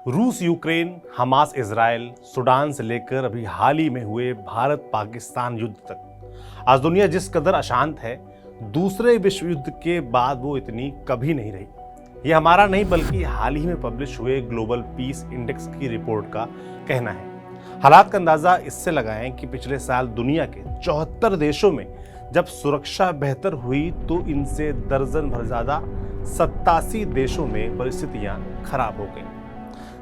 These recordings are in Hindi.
रूस यूक्रेन, हमास इजराइल, सूडान से लेकर अभी हाल ही में हुए भारत पाकिस्तान युद्ध तक आज दुनिया जिस कदर अशांत है, दूसरे विश्व युद्ध के बाद वो इतनी कभी नहीं रही। ये हमारा नहीं बल्कि हाल ही में पब्लिश हुए ग्लोबल पीस इंडेक्स की रिपोर्ट का कहना है। हालात का अंदाजा इससे लगाएं कि पिछले साल दुनिया के 74 देशों में जब सुरक्षा बेहतर हुई तो इनसे दर्जन भर ज्यादा 87 देशों में परिस्थितियां खराब हो गई।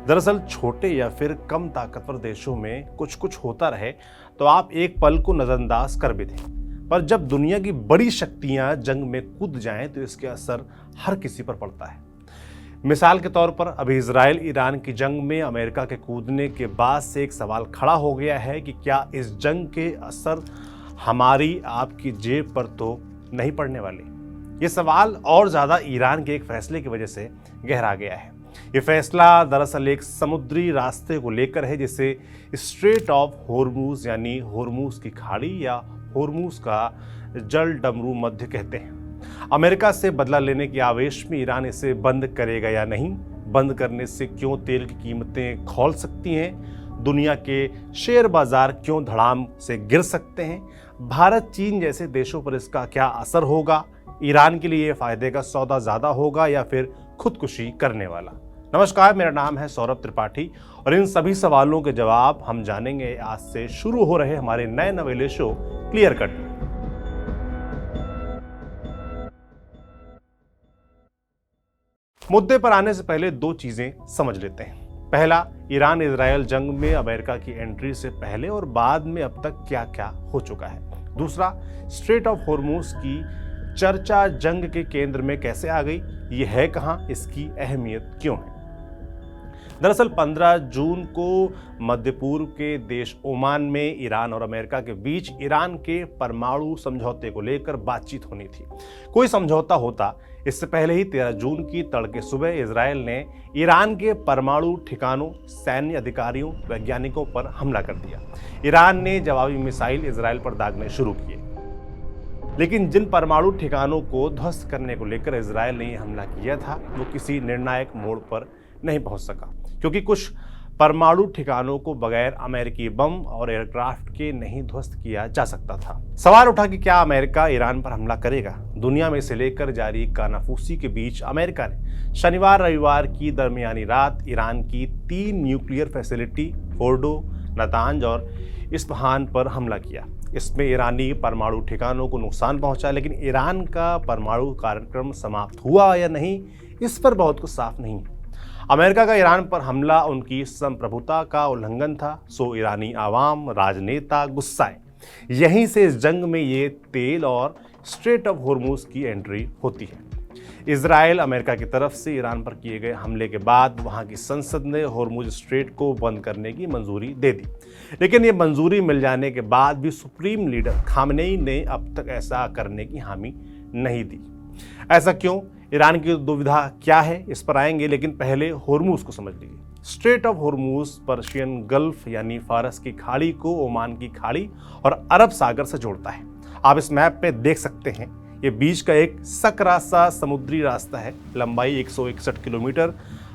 दरअसल छोटे या फिर कम ताकतवर देशों में कुछ कुछ होता रहे तो आप एक पल को नजरअंदाज कर भी दें, पर जब दुनिया की बड़ी शक्तियां जंग में कूद जाएं तो इसके असर हर किसी पर पड़ता है। मिसाल के तौर पर अभी इजराइल ईरान की जंग में अमेरिका के कूदने के बाद से एक सवाल खड़ा हो गया है कि क्या इस जंग के असर हमारी आपकी जेब पर तो नहीं पड़ने वाले। ये सवाल और ज्यादा ईरान के एक फैसले की वजह से गहरा गया है। ये फैसला दरअसल एक समुद्री रास्ते को लेकर है जिसे स्ट्रेट ऑफ होर्मुज यानी होर्मुज की खाड़ी या होर्मुज का जल डमरू मध्य कहते हैं। अमेरिका से बदला लेने के आवेश में ईरान इसे बंद करेगा या नहीं, बंद करने से क्यों तेल की कीमतें खौल सकती हैं, दुनिया के शेयर बाजार क्यों धड़ाम से गिर सकते हैं, भारत चीन जैसे देशों पर इसका क्या असर होगा, ईरान के लिए फायदे का सौदा ज्यादा होगा या फिर खुदकुशी करने वाला। नमस्कार, मेरा नाम है सौरभ त्रिपाठी और इन सभी सवालों के जवाब हम जानेंगे आज से शुरू हो रहे हमारे नए नवेले शो क्लियर कट में। मुद्दे पर आने से पहले दो चीजें समझ लेते हैं। पहला, ईरान इजराइल जंग में अमेरिका की एंट्री से पहले और बाद में अब तक क्या क्या हो चुका है। दूसरा, स्ट्रेट ऑफ होर्मुज की चर्चा जंग के केंद्र में कैसे आ गई, ये है कहां, इसकी अहमियत क्यों है। दरअसल 15 जून को मध्य पूर्व के देश ओमान में ईरान और अमेरिका के बीच ईरान के परमाणु समझौते को लेकर बातचीत होनी थी। कोई समझौता होता इससे पहले ही 13 जून की तड़के सुबह इजराइल ने ईरान के परमाणु ठिकानों, सैन्य अधिकारियों, वैज्ञानिकों पर हमला कर दिया। ईरान ने जवाबी मिसाइल इजराइल पर दागने शुरू किए, लेकिन जिन परमाणु ठिकानों को ध्वस्त करने को लेकर इजराइल ने हमला किया था वो किसी निर्णायक मोड़ पर नहीं पहुंच सका, क्योंकि कुछ परमाणु ठिकानों को बगैर अमेरिकी बम और एयरक्राफ्ट के नहीं ध्वस्त किया जा सकता था। सवाल उठा कि क्या अमेरिका ईरान पर हमला करेगा। दुनिया में इसे लेकर जारी कानाफूसी के बीच अमेरिका ने शनिवार रविवार की दरमियानी रात ईरान की 3 न्यूक्लियर फैसिलिटी फोर्डो, नातांज और इस्फहान पर हमला किया। इसमें ईरानी परमाणु ठिकानों को नुकसान पहुंचा, लेकिन ईरान का परमाणु कार्यक्रम समाप्त हुआ या नहीं, इस पर बहुत कुछ साफ नहीं है। अमेरिका का ईरान पर हमला उनकी संप्रभुता का उल्लंघन था, सो ईरानी आवाम, राजनेता गुस्साए। यहीं से इस जंग में ये तेल और स्ट्रेट ऑफ होर्मुज की एंट्री होती है। इजराइल अमेरिका की तरफ से ईरान पर किए गए हमले के बाद वहां की संसद ने होर्मुज स्ट्रेट को बंद करने की मंजूरी दे दी, लेकिन ये मंजूरी मिल जाने के बाद भी सुप्रीम लीडर खामनेई ने अब तक ऐसा करने की हामी नहीं दी। ऐसा क्यों, ईरान की दुविधा क्या है, इस पर आएंगे, लेकिन पहले होर्मुज को समझ लीजिए। Straight of Hormuz Persian gulf यानी फारस की खाड़ी को ओमान की खाड़ी और अरब सागर से जोड़ता है। आप इस मैप पे देख सकते हैं, ये बीच का एक सकरा सा समुद्री रास्ता है, लंबाई 161 किलोमीटर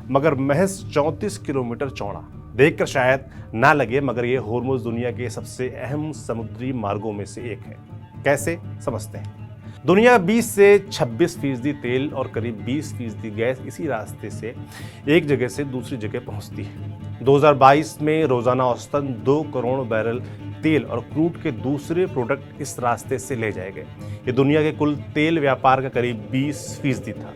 मगर महज 34 किलोमीटर चौड़ा। देखकर शायद ना लगे, मगर ये होर्मुज दुनिया के सबसे अहम समुद्री मार्गों में से एक है। कैसे, समझते हैं। दुनिया 20 से 26% तेल और करीब 20% गैस इसी रास्ते से एक जगह से दूसरी जगह पहुंचती है। 2022 में रोजाना औसतन 2 करोड़ बैरल तेल और क्रूड के दूसरे प्रोडक्ट इस रास्ते से ले जाए गए। ये दुनिया के कुल तेल व्यापार का करीब 20% था।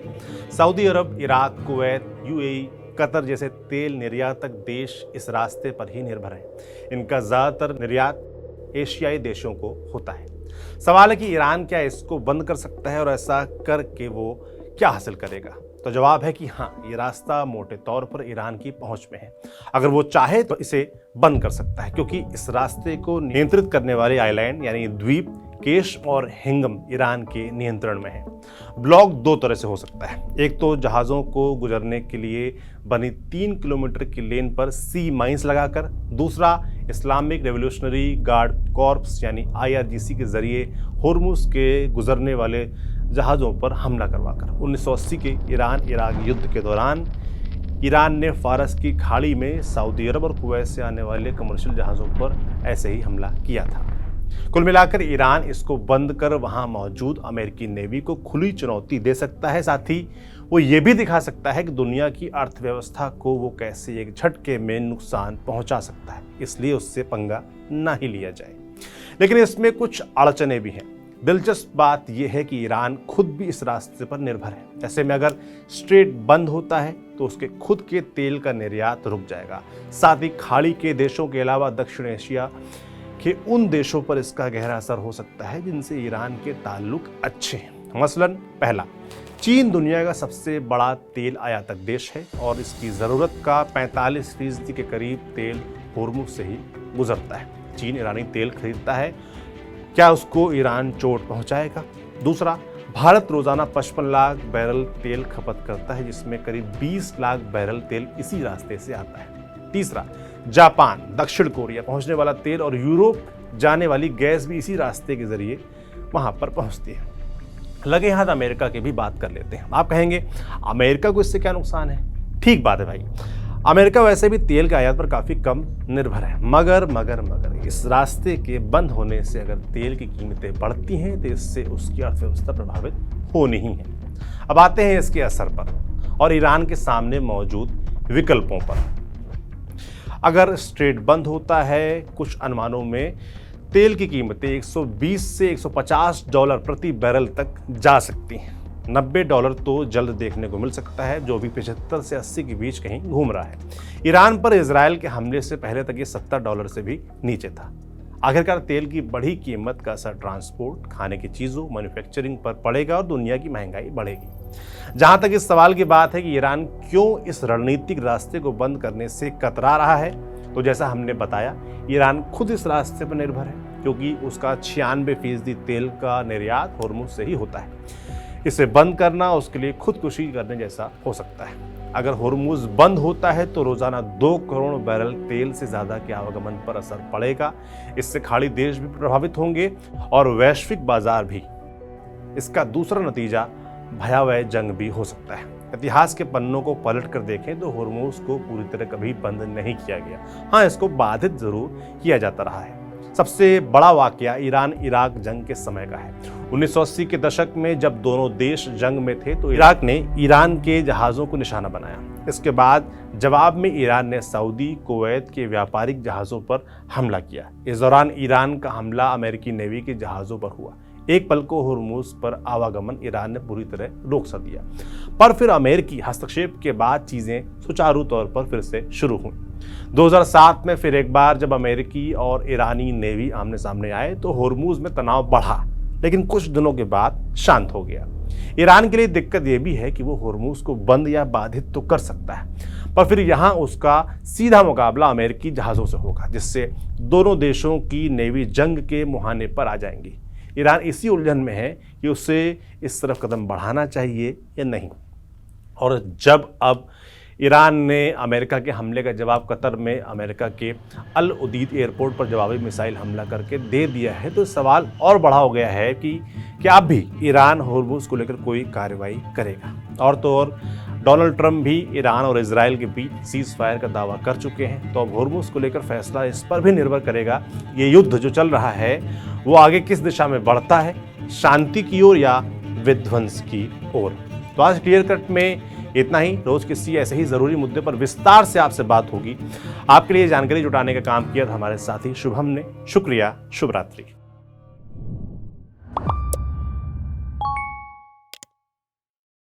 सऊदी अरब, इराक, कुवैत, यूएई, कतर जैसे तेल निर्यातक देश इस रास्ते पर ही निर्भर हैं। इनका ज़्यादातर निर्यात एशियाई देशों को होता है। सवाल है कि ईरान क्या इसको बंद कर सकता है और ऐसा करके वो क्या हासिल करेगा। तो जवाब है कि हाँ, ये रास्ता मोटे तौर पर ईरान की पहुंच में है। अगर वो चाहे तो इसे बंद कर सकता है, क्योंकि इस रास्ते को नियंत्रित करने वाले आइलैंड यानी द्वीप केश और हिंगम ईरान के नियंत्रण में है। ब्लॉक 2 तरह से हो सकता है। एक तो जहाज़ों को गुजरने के लिए बनी 3 किलोमीटर की लेन पर सी माइंस लगाकर, दूसरा इस्लामिक रेवोल्यूशनरी गार्ड कॉर्प्स यानी IRGC के जरिए होर्मुज के गुजरने वाले जहाज़ों पर हमला करवाकर। 1980 के ईरान इराक युद्ध के दौरान ईरान ने फारस की खाड़ी में सऊदी अरब और कुवैत से आने वाले कमर्शियल जहाज़ों पर ऐसे ही हमला किया था। कुल मिलाकर ईरान इसको बंद कर वहां मौजूद अमेरिकी नेवी को खुली चुनौती दे सकता है। साथ ही वो ये भी दिखा सकता है कि दुनिया की अर्थव्यवस्था को वो कैसे एक झटके में नुकसान पहुंचा सकता है, इसलिए उससे पंगा ना ही लिया जाए। लेकिन इसमें कुछ अड़चने भी हैं। दिलचस्प बात यह है कि ईरान खुद भी इस रास्ते पर निर्भर है। ऐसे में अगर स्ट्रेट बंद होता है तो उसके खुद के तेल का निर्यात रुक जाएगा। साथ ही खाड़ी के देशों के अलावा दक्षिण एशिया के उन देशों पर इसका गहरा असर हो सकता है जिनसे ईरान के ताल्लुक अच्छे हैं। मसलन पहला, चीन दुनिया का सबसे बड़ा तेल आयातक देश है और इसकी ज़रूरत का 45% के करीब तेल होर्मुज से ही गुजरता है। चीन ईरानी तेल खरीदता है, क्या उसको ईरान चोट पहुंचाएगा? दूसरा, भारत रोजाना 55 लाख बैरल तेल खपत करता है, जिसमें करीब 20 लाख बैरल तेल इसी रास्ते से आता है। तीसरा, जापान, दक्षिण कोरिया पहुंचने वाला तेल और यूरोप जाने वाली गैस भी इसी रास्ते के जरिए वहां पर पहुंचती है। लगे हाथ अमेरिका की भी बात कर लेते हैं। आप कहेंगे अमेरिका को इससे क्या नुकसान है? ठीक बात है भाई, अमेरिका वैसे भी तेल के आयात पर काफ़ी कम निर्भर है, मगर इस रास्ते के बंद होने से अगर तेल की कीमतें बढ़ती हैं तो इससे उसकी अर्थव्यवस्था प्रभावित होनी ही है। अब आते हैं इसके असर पर और ईरान के सामने मौजूद विकल्पों पर। अगर स्ट्रेट बंद होता है, कुछ अनुमानों में तेल की कीमतें 120 से $150 प्रति बैरल तक जा सकती हैं। $90 तो जल्द देखने को मिल सकता है, जो भी 75 से 80 के बीच कहीं घूम रहा है। ईरान पर इजराइल के हमले से पहले तक ये $70 से भी नीचे था। आखिरकार तेल की बढ़ी कीमत का असर ट्रांसपोर्ट, खाने की चीज़ों, मैन्युफैक्चरिंग पर पड़ेगा और दुनिया की महंगाई बढ़ेगी। जहां तक इस सवाल की बात है कि ईरान क्यों इस रणनीतिक रास्ते को बंद करने से कतरा रहा है, तो जैसा हमने बताया, ईरान खुद इस रास्ते पर निर्भर है, क्योंकि उसका 96% तेल का निर्यात होर्मुज से ही होता है। इसे बंद करना उसके लिए खुदकुशी करने जैसा हो सकता है। अगर होर्मुज बंद होता है तो रोजाना 2 करोड़ बैरल तेल से ज्यादा के आवागमन पर असर पड़ेगा। इससे खाड़ी देश भी प्रभावित होंगे और वैश्विक बाजार भी। इसका दूसरा नतीजा भयावह जंग भी हो सकता है। इतिहास के पन्नों को पलट कर देखें तो होर्मुज को पूरी तरह कभी बंद नहीं किया गया। हाँ, इसको बाधित जरूर किया जाता रहा है। सबसे बड़ा वाकया ईरान इराक जंग के समय का है। 1980 के दशक में जब दोनों देश जंग में थे तो इराक ने ईरान के जहाज़ों को निशाना बनाया। इसके बाद जवाब में ईरान ने सऊदी, कुवैत के व्यापारिक जहाज़ों पर हमला किया। इस दौरान ईरान का हमला अमेरिकी नेवी के जहाज़ों पर हुआ। एक पल को होर्मुज पर आवागमन ईरान ने पूरी तरह रोक सा दिया, पर फिर अमेरिकी हस्तक्षेप के बाद चीज़ें सुचारू तौर पर फिर से शुरू हुई। 2007 में फिर एक बार जब अमेरिकी और ईरानी नेवी आमने सामने आए तो होर्मुज में तनाव बढ़ा, लेकिन कुछ दिनों के बाद शांत हो गया। ईरान के लिए दिक्कत यह भी है कि वो होर्मुज को बंद या बाधित तो कर सकता है, पर फिर यहाँ उसका सीधा मुकाबला अमेरिकी जहाज़ों से होगा, जिससे दोनों देशों की नेवी जंग के मुहाने पर आ जाएंगी। ईरान इसी उलझन में है कि उसे इस तरफ कदम बढ़ाना चाहिए या नहीं। और जब अब ईरान ने अमेरिका के हमले का जवाब कतर में अमेरिका के अल उदीद एयरपोर्ट पर जवाबी मिसाइल हमला करके दे दिया है, तो सवाल और बड़ा हो गया है कि क्या अब भी ईरान होर्मुज को लेकर कोई कार्रवाई करेगा। और तो और डोनाल्ड ट्रंप भी ईरान और इजराइल के बीच सीज फायर का दावा कर चुके हैं। तो अब होर्मुज को लेकर फैसला इस पर भी निर्भर करेगा, ये युद्ध जो चल रहा है वो आगे किस दिशा में बढ़ता है, शांति की ओर या विध्वंस की ओर। तो आज क्लियर कट में इतना ही। रोज किसी ऐसे ही जरूरी मुद्दे पर विस्तार से आपसे बात होगी। आपके लिए जानकारी जुटाने का काम किया था हमारे साथी शुभम ने। शुक्रिया, शुभ रात्रि।